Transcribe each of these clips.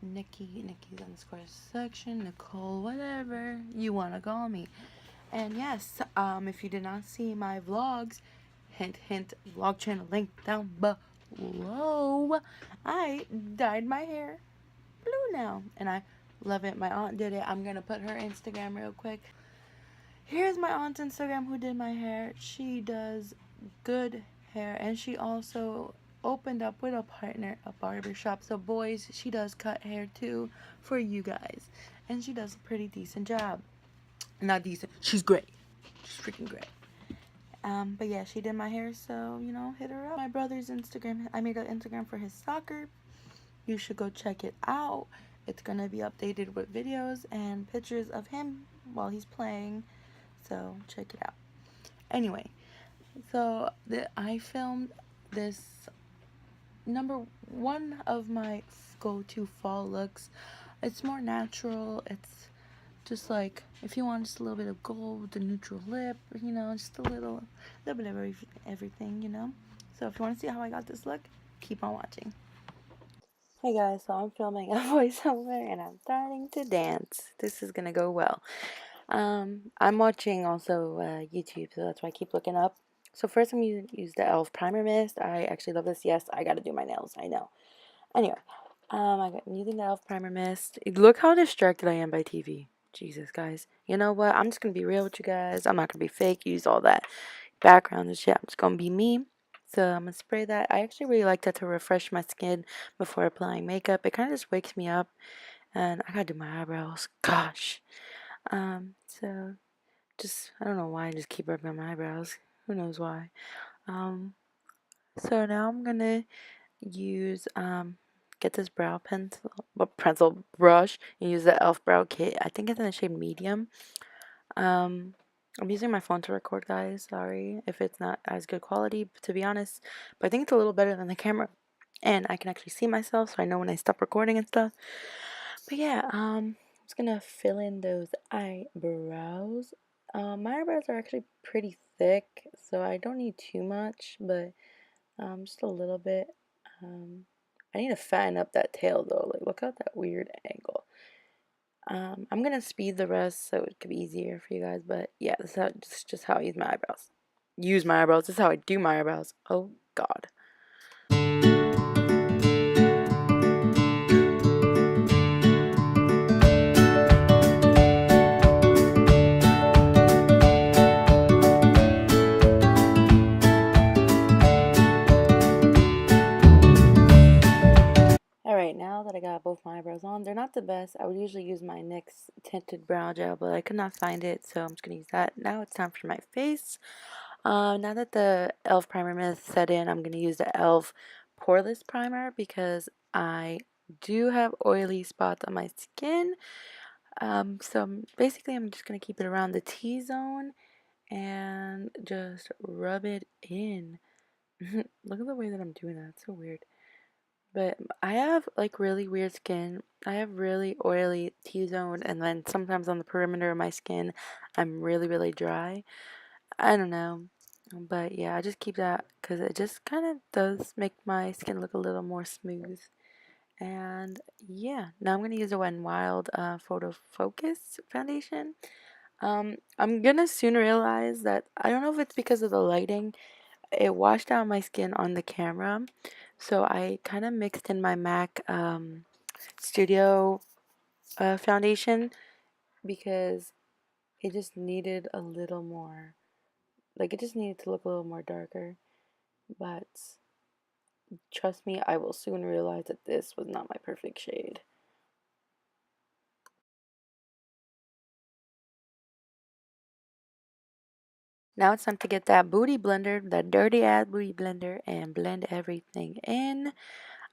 Nikki, Nikki's underscore section, Nicole, whatever you want to call me. And yes, if you did not see my vlogs, hint, hint, vlog channel link down below, I dyed my hair blue now, and I love it. My aunt did it. I'm gonna put her Instagram real quick. Here's my aunt's Instagram who did my hair. She does good hair, and she also opened up with a partner a barbershop. So boys, she does cut hair too for you guys, and she does a pretty decent job. Not decent, she's great. She's freaking great. But yeah, she did my hair, so you know, hit her up. My brother's Instagram, I made an Instagram for his soccer. You should go check it out. It's gonna be updated with videos and pictures of him while he's playing, so check it out. Anyway, so I filmed this number one of my go-to fall looks. It's more natural. It's just like if you want just a little bit of gold, the neutral lip, you know, just a little bit of everything, you know. So if you want to see how I got this look, keep on watching. Hey guys, so I'm filming a voiceover and I'm starting to dance. This is gonna go well. I'm watching also YouTube, so that's why I keep looking up. So first I'm going to use the e.l.f. Primer Mist. I actually love this. Yes, I gotta do my nails, I know. Anyway, I'm using the e.l.f. Primer Mist. Look how distracted I am by TV. Jesus, guys. You know what? I'm just gonna be real with you guys. I'm not gonna be fake, use all that background and shit. I'm just gonna be me. So I'm gonna spray that. I actually really like that to refresh my skin before applying makeup. It kind of just wakes me up, and I gotta do my eyebrows. Gosh. So just I don't know why I just keep rubbing my eyebrows. Who knows why? Um, so now I'm gonna use get this brow pencil brush and use the e.l.f. brow kit. I think it's in the shade medium. Um, I'm using my phone to record, guys. Sorry if it's not as good quality, to be honest. But I think it's a little better than the camera. And I can actually see myself, so I know when I stop recording and stuff. But yeah, I'm just gonna fill in those eyebrows. My eyebrows are actually pretty thick, so I don't need too much, but just a little bit. I need to fatten up that tail though. Like, look at that weird angle. I'm gonna speed the rest so it could be easier for you guys. But yeah, this is just how I use my eyebrows. Use my eyebrows. This is how I do my eyebrows. Oh God. Alright, now that I got both my eyebrows on, they're not the best. I would usually use my NYX tinted brow gel, but I could not find it, so I'm just gonna use that. Now it's time for my face. Now that the e.l.f. primer mist set in, I'm gonna use the e.l.f. poreless primer because I do have oily spots on my skin. Basically I'm just gonna keep it around the T-zone and just rub it in. Look at the way that I'm doing that. It's so weird. But I have like really weird skin. I have really oily T-zone, and then sometimes on the perimeter of my skin, I'm really, really dry. I don't know. But yeah, I just keep that because it just kind of does make my skin look a little more smooth. And yeah, now I'm going to use a Wet n Wild Photo Focus foundation. I'm going to soon realize that I don't know if it's because of the lighting. It washed out my skin on the camera. So I kind of mixed in my MAC Studio foundation because it just needed a little more, like it just needed to look a little more darker. But trust me, I will soon realize that this was not my perfect shade. Now it's time to get that booty blender, that dirty ass booty blender, and blend everything in.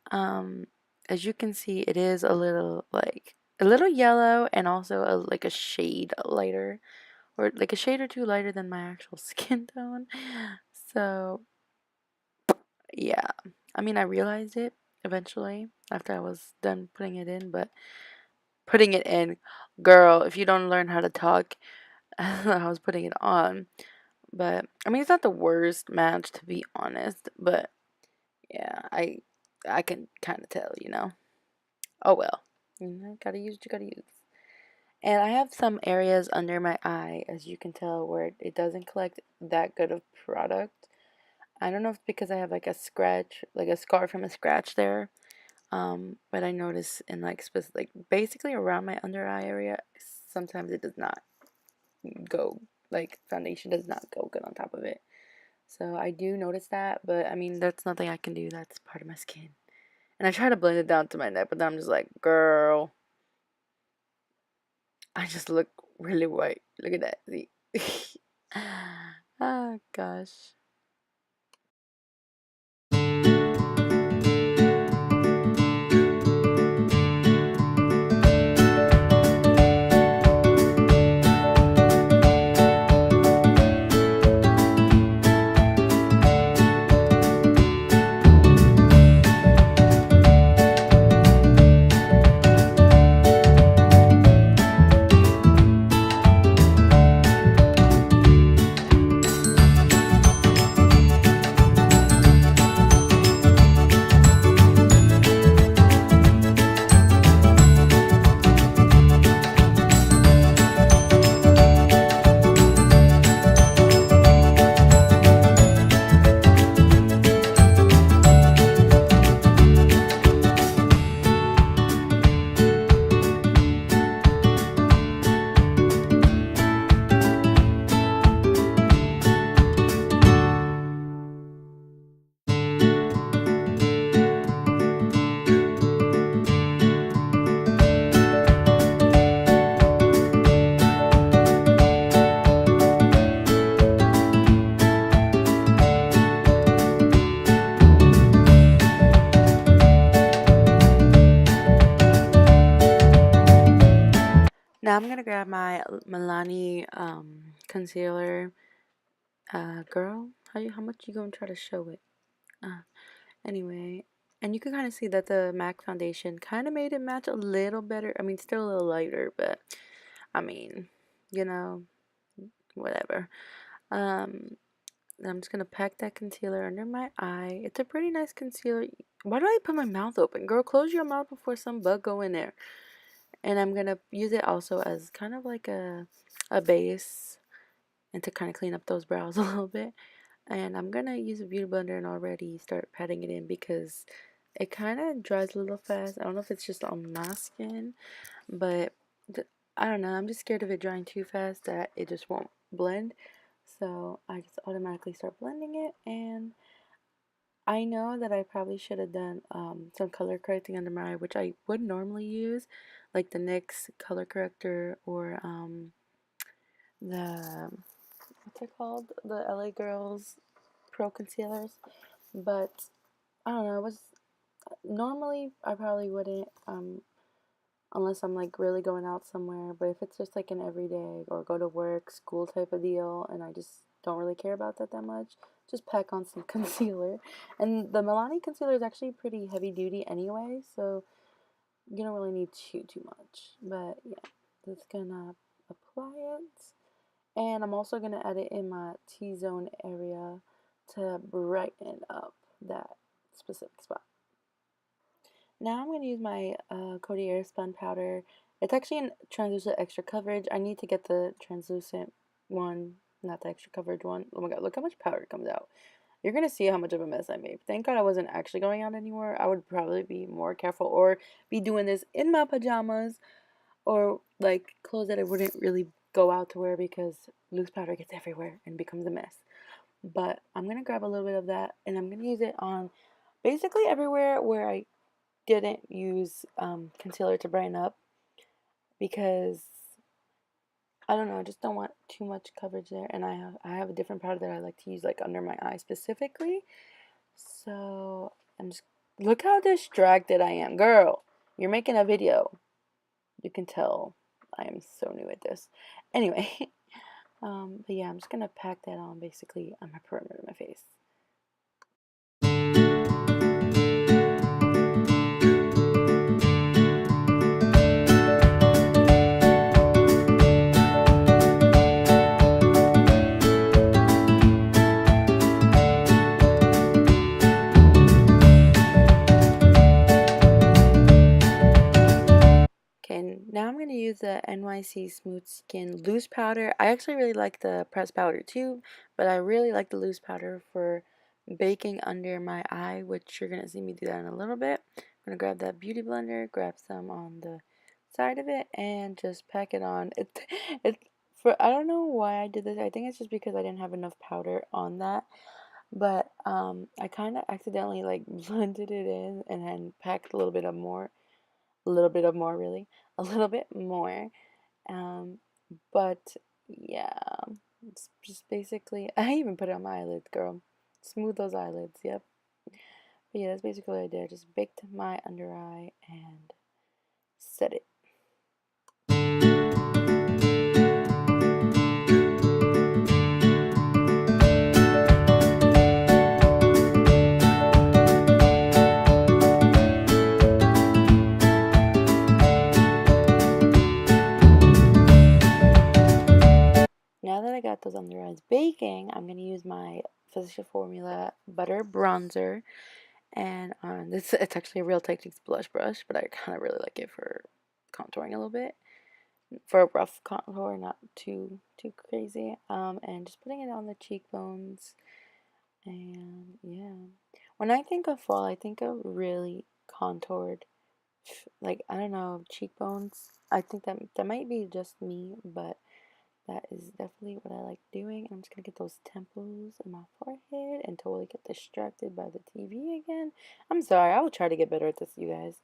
Um, as you can see, it is a little like a little yellow and also like a shade lighter, or like a shade or two lighter than my actual skin tone. So yeah, I mean I realized it eventually after I was done putting it in, but putting it in, girl, if you don't learn how to talk, I was putting it on. But I mean, it's not the worst match to be honest. But yeah, I can kind of tell, you know. Oh well. You know, gotta use what you gotta use. And I have some areas under my eye, as you can tell, where it doesn't collect that good of product. I don't know if it's because I have like a scratch, like a scar from a scratch there. But I notice in like like basically around my under eye area, sometimes it does not go, like foundation does not go good on top of it. So I do notice that, but I mean, that's nothing I can do. That's part of my skin. And I try to blend it down to my neck, but then I'm just like, girl, I just look really white. Look at that. See? Oh, gosh. Now I'm gonna grab my Milani concealer. Girl, how much you gonna try to show it? Anyway, and you can kind of see that the MAC foundation kind of made it match a little better. I mean, still a little lighter, but I mean, you know, whatever. I'm just gonna pack that concealer under my eye. It's a pretty nice concealer. Why do I put my mouth open? Girl, close your mouth before some bug go in there. And I'm gonna use it also as kind of like a base and to kind of clean up those brows a little bit. And I'm gonna use a beauty blender and already start patting it in because it kind of dries a little fast. I don't know if it's just on my skin, but I don't know. I'm just scared of it drying too fast that it just won't blend. So I just automatically start blending it, and I know that I probably should have done some color correcting under my eye, which I would normally use, like the NYX color corrector or the, what's it called? The LA Girls Pro Concealers. But I don't know, it was normally I probably wouldn't unless I'm like really going out somewhere, but if it's just like an everyday or go to work, school type of deal, and I just don't really care about that much, just pack on some concealer. And the Milani concealer is actually pretty heavy duty anyway, so you don't really need too much. But yeah, just gonna apply it, and I'm also gonna add it in my T-zone area to brighten up that specific spot. Now I'm going to use my Coty Airspun powder. It's actually in translucent extra coverage. I need to get the translucent one, not the extra coverage one. Oh my god, look how much powder comes out. You're going to see how much of a mess I made. Thank god I wasn't actually going out anymore. I would probably be more careful or be doing this in my pajamas or like clothes that I wouldn't really go out to wear because loose powder gets everywhere and becomes a mess. But I'm going to grab a little bit of that and I'm going to use it on basically everywhere where I didn't use concealer to brighten up because I don't know, I just don't want too much coverage there, and I have a different powder that I like to use like under my eye specifically. So I'm just, look how distracted I am, girl. You're making a video. You can tell I am so new at this. Anyway, but yeah, I'm just gonna pack that on basically on my perimeter of my face. the NYC Smooth Skin Loose Powder. I actually really like the pressed powder too, but I really like the loose powder for baking under my eye, which you're going to see me do that in a little bit. I'm going to grab that beauty blender, grab some on the side of it, and just pack it on. I don't know why I did this. I think it's just because I didn't have enough powder on that. But I kind of accidentally like blended it in and then packed a little bit of more, really, a little bit more. Um, but yeah, it's just basically, I even put it on my eyelids, girl. Smooth those eyelids, yep. But yeah, that's basically what I did. I just baked my under eye and set it. Now that I got those under eyes baking, I'm going to use my Physicians Formula Butter Bronzer. And it's actually a Real Techniques blush brush, but I kind of really like it for contouring a little bit. For a rough contour, not too crazy. And just putting it on the cheekbones. And yeah. When I think of fall, I think of really contoured, like, I don't know, cheekbones. I think that might be just me, but that is definitely what I like doing. I'm just gonna get those temples and my forehead and totally get distracted by the TV again. I'm sorry, I will try to get better at this, you guys.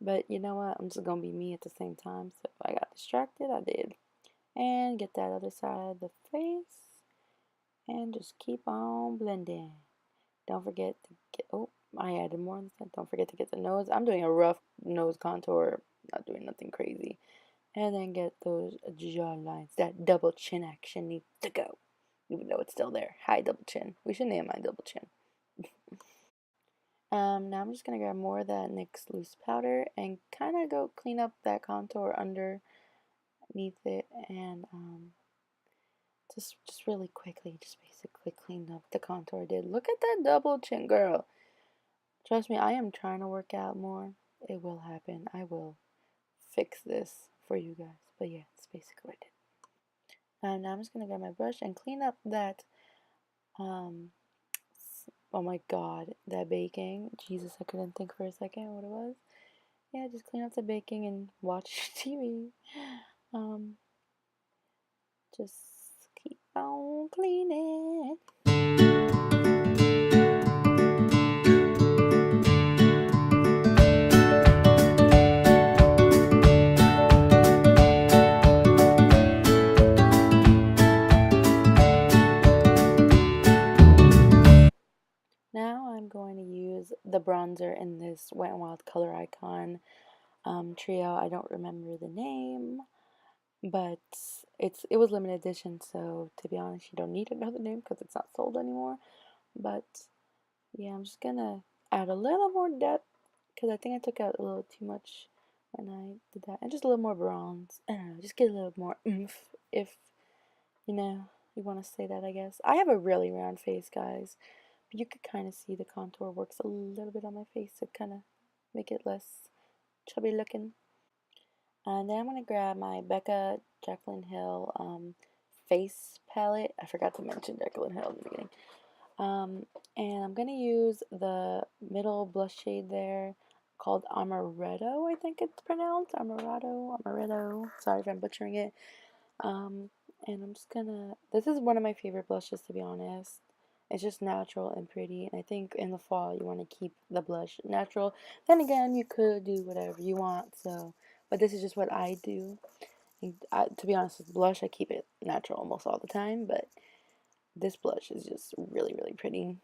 But you know what? I'm just gonna be me at the same time. So if I got distracted, I did. And get that other side of the face. And just keep on blending. Don't forget to get, oh, I added more on the side. Don't forget to get the nose. I'm doing a rough nose contour, not doing nothing crazy. And then get those jaw lines. That double chin action needs to go. Even though it's still there. High double chin. We should name my double chin. Now I'm just going to grab more of that NYX loose powder and kind of go clean up that contour underneath it. And just really quickly, just basically clean up the contour I did. Look at that double chin, girl. Trust me, I am trying to work out more. It will happen. I will fix this for you guys. But yeah, it's basically what I did. Now I'm just gonna grab my brush and clean up that, oh my god, that baking. Jesus, I couldn't think for a second what it was. Yeah, just clean up the baking and watch TV. Just keep on cleaning. Now I'm going to use the bronzer in this Wet n Wild Color Icon trio. I don't remember the name, but it was limited edition, so to be honest, you don't need to know the name because it's not sold anymore. But yeah, I'm just gonna add a little more depth because I think I took out a little too much when I did that, and just a little more bronze. I don't know, just get a little more oomph, if you know you want to say that. I guess I have a really round face, guys. But you could kind of see the contour works a little bit on my face to kind of make it less chubby looking. And then I'm going to grab my Becca Jaclyn Hill face palette. I forgot to mention Jaclyn Hill in the beginning. And I'm going to use the middle blush shade there called Amaretto, I think it's pronounced. Amaretto. Sorry if I'm butchering it. And I'm just gonna, this is one of my favorite blushes, to be honest. It's just natural and pretty, and I think in the fall you want to keep the blush natural. Then again, you could do whatever you want, so, but this is just what I do. And to be honest, with blush, I keep it natural almost all the time, but this blush is just really, really pretty.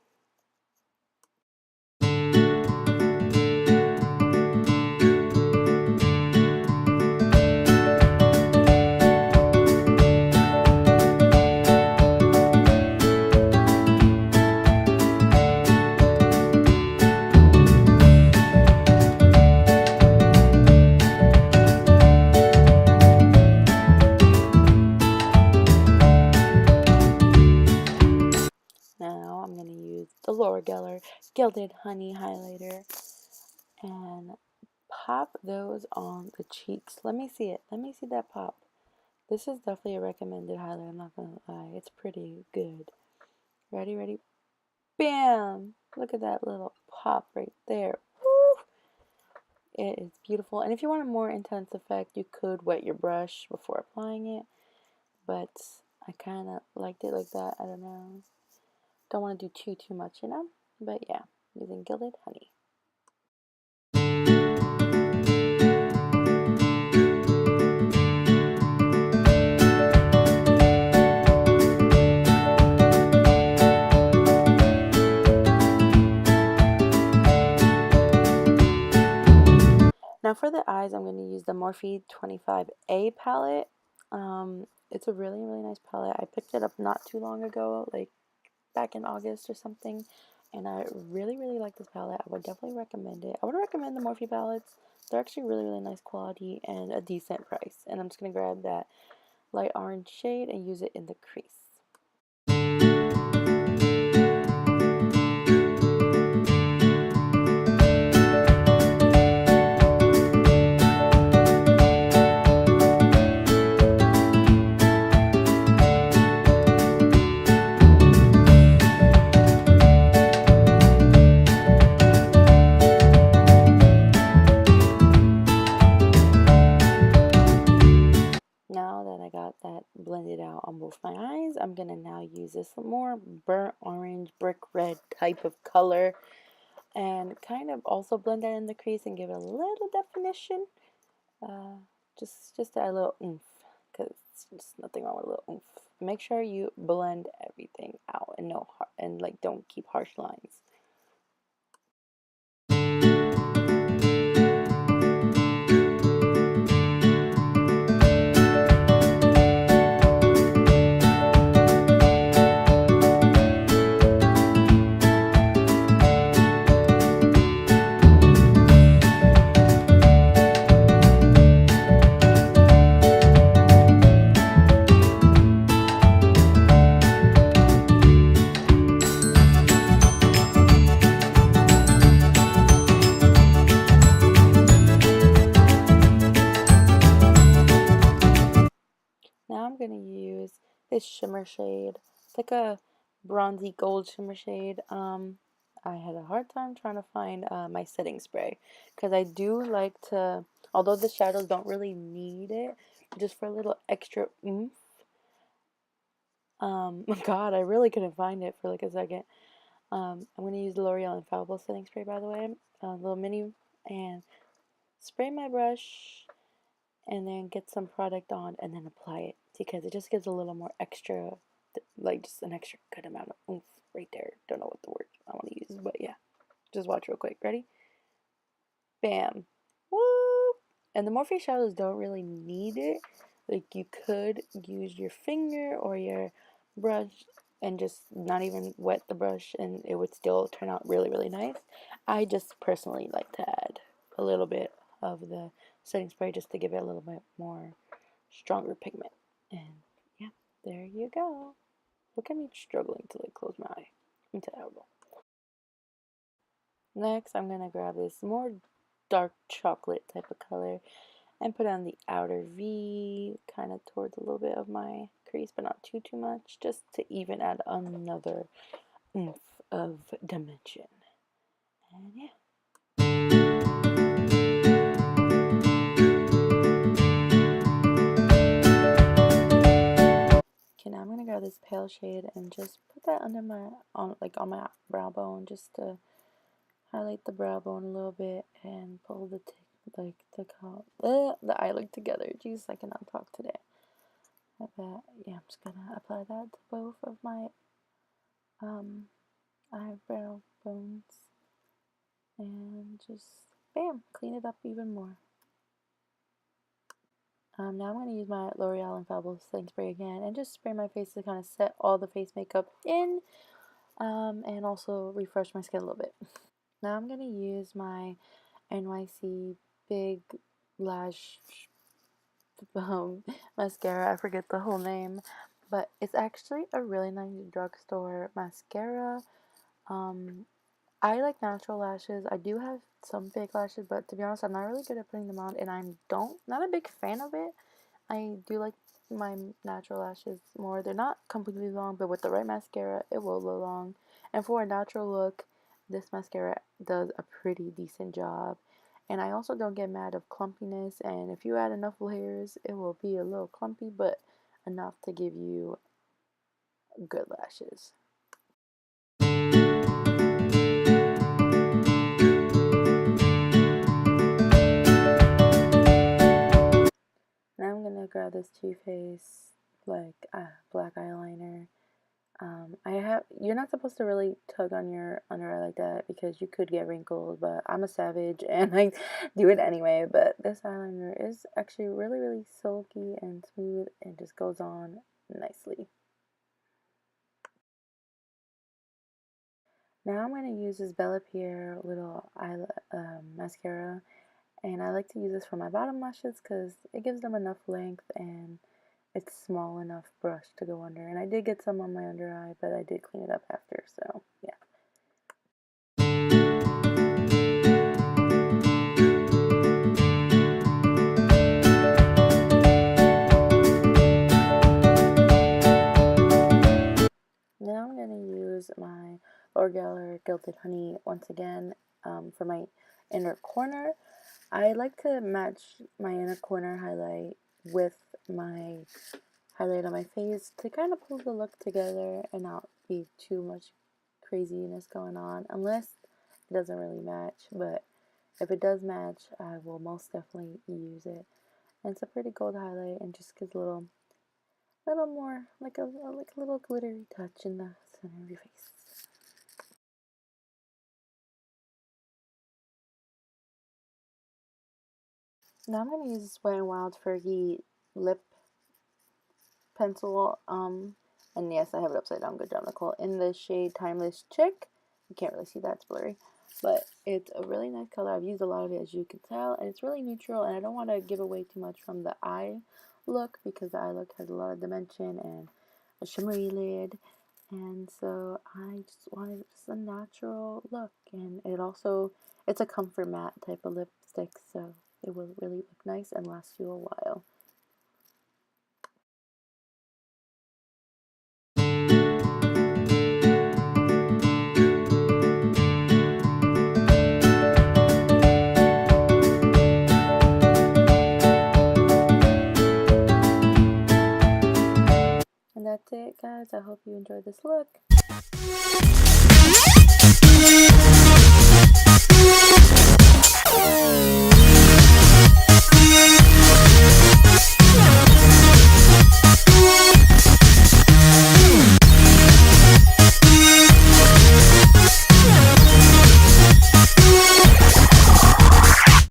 Now I'm going to use the Laura Geller Gilded Honey Highlighter and pop those on the cheeks. Let me see it. Let me see that pop. This is definitely a recommended highlight. I'm not gonna lie. It's pretty good. Ready, ready? Bam! Look at that little pop right there. Woo! It is beautiful. And if you want a more intense effect, you could wet your brush before applying it. But I kind of liked it like that. I don't know. Don't want to do too much, you know? But yeah, using Gilded Honey. Now for the eyes, I'm going to use the Morphe 25A palette. It's a really, really nice palette. I picked it up not too long ago, like back in August or something. And I really, really like this palette. I would definitely recommend it. I would recommend the Morphe palettes. They're actually really, really nice quality and a decent price. And I'm just going to grab that light orange shade and use it in the crease. Now that I got that blended out on both my eyes, I'm going to now use this more burnt orange, brick red type of color and kind of also blend that in the crease and give it a little definition. Just add a little oomph, because there's nothing wrong with a little oomph. Make sure you blend everything out and like don't keep harsh lines. Now I'm going to use this shimmer shade. It's like a bronzy gold shimmer shade. I had a hard time trying to find my setting spray because I do like to, although the shadows don't really need it, just for a little extra oomph. God, I really couldn't find it for like a second. I'm going to use the L'Oreal Infallible setting spray, by the way, a little mini, and spray my brush and then get some product on and then apply it because it just gives a little more extra, like just an extra good amount of oomph right there. Don't know what the word I want to use, but yeah. Just watch real quick. Ready? Bam. Woo! And the Morphe shadows don't really need it. Like you could use your finger or your brush and just not even wet the brush and it would still turn out really, really nice. I just personally like to add a little bit of the setting spray just to give it a little bit more stronger pigment. And yeah, there you go. Look at me struggling to like close my eye. I'm terrible. Next, I'm going to grab this more dark chocolate type of color and put on the outer V, kind of towards a little bit of my crease, but not too much, just to even add another oomph of dimension. And yeah. Okay, now I'm gonna grab this pale shade and just put that under my on my brow bone, just to highlight the brow bone a little bit and pull the eyelid together. Jeez, I cannot talk today. Yeah, I'm just gonna apply that to both of my eyebrow bones and just bam, clean it up even more. Now I'm gonna use my L'Oreal Infallible setting spray again and just spray my face to kind of set all the face makeup in, and also refresh my skin a little bit. Now I'm gonna use my NYC Big Lash mascara. I forget the whole name, but it's actually a really nice drugstore mascara. I like natural lashes. I do have some fake lashes, but to be honest, I'm not really good at putting them on, and I'm not a big fan of it. I do like my natural lashes more. They're not completely long, but with the right mascara, it will go long. And for a natural look, this mascara does a pretty decent job. And I also don't get mad of clumpiness, and if you add enough layers, it will be a little clumpy, but enough to give you good lashes. Now I'm gonna grab this Too Faced black eyeliner. You're not supposed to really tug on your under eye like that because you could get wrinkles, but I'm a savage and I do it anyway. But this eyeliner is actually really, really silky and smooth and just goes on nicely. Now I'm going to use this Bella Pierre little mascara, and I like to use this for my bottom lashes because it gives them enough length and it's small enough brush to go under. And I did get some on my under eye, but I did clean it up after, so yeah. Now I'm going to use my Laura Geller Gilded Honey once again for my inner corner. I like to match my inner corner highlight with my highlight on my face to kind of pull the look together and not be too much craziness going on, unless it doesn't really match. But if it does match, I will most definitely use it. And it's a pretty gold highlight and just gives a little more like a little glittery touch in the center of your face. Now I'm going to use this Wet n Wild Fergie lip pencil, and yes, I have it upside down, good job, Nicole, in the shade Timeless Chick. You can't really see that, it's blurry, but it's a really nice color. I've used a lot of it, as you can tell, and it's really neutral, and I don't want to give away too much from the eye look, because the eye look has a lot of dimension and a shimmery lid, and so I just wanted just a natural look, and it's a comfort matte type of lipstick, so it will really look nice and last you a while. And that's it, guys. I hope you enjoyed this look.